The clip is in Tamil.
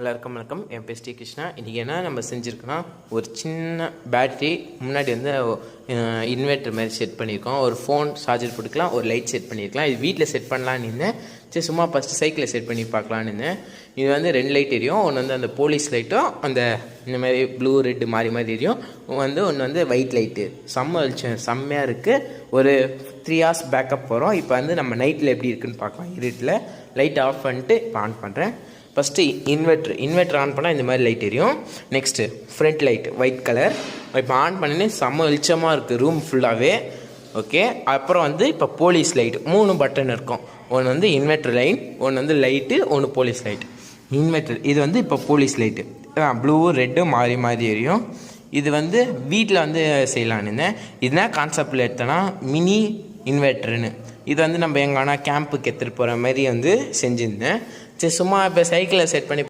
எல்லாருக்கும் வணக்கம். என் பேர் ஸ்ரீ கிருஷ்ணா. இன்றைக்கி என்ன நம்ம செஞ்சுருக்கோன்னா, ஒரு சின்ன பேட்ரி முன்னாடி வந்து இன்வெர்ட்டர் மாதிரி செட் பண்ணியிருக்கோம். ஒரு ஃபோன் சார்ஜர் போட்டுக்கலாம், ஒரு லைட் செட் பண்ணியிருக்கலாம். இது வீட்டில் செட் பண்ணலான்னு இருந்தேன். சரி, சும்மா ஃபஸ்ட்டு சைக்கிளில் செட் பண்ணி பார்க்கலான்னு இருந்தேன். இது வந்து 2 லைட் எரியும். ஒன்று வந்து அந்த போலீஸ் லைட்டும் அந்த இந்த மாதிரி ப்ளூ ரெட்டு மாறி எரியும். ஒன்று வந்து ஒயிட் லைட்டு. செம்மையாக இருக்குது. ஒரு 3 hours பேக்கப் வரும். இப்போ வந்து நம்ம நைட்டில் எப்படி இருக்குதுன்னு பார்க்கலாம். இருட்டில் லைட் ஆஃப் பண்ணிட்டு இப்போ ஆன் பண்ணுறேன். ஃபஸ்ட்டு இன்வெர்ட்டர் ஆன் பண்ணால் இந்த மாதிரி லைட் எரியும். Next front light white colour. இப்போ ஆன் பண்ணினே செம்ம வெளிச்சமாக இருக்குது ரூம் ஃபுல்லாகவே. ஓகே, அப்புறம் வந்து இப்போ போலீஸ் லைட் 3 பட்டன் இருக்கும். ஒன்று வந்து இன்வெர்ட்டர் லைன், ஒன்று வந்து லைட்டு, ஒன்று போலீஸ் லைட். இன்வெர்ட்டர் இது வந்து இப்போ போலீஸ் லைட்டு ப்ளூ ரெட்டு மாறி எரியும். இது வந்து வீட்டில் வந்து செய்யலான்னு இருந்தேன். இதுதான் கான்செப்டில் எடுத்தோன்னா மினி இன்வெர்ட்டர்னு. இது வந்து நம்ம எங்கன்னா கேம்புக்கு எடுத்துகிட்டு போகிற மாதிரி வந்து செஞ்சுருந்தேன். சரி, சும்மா இப்போ சைக்கிளை செட் பண்ணி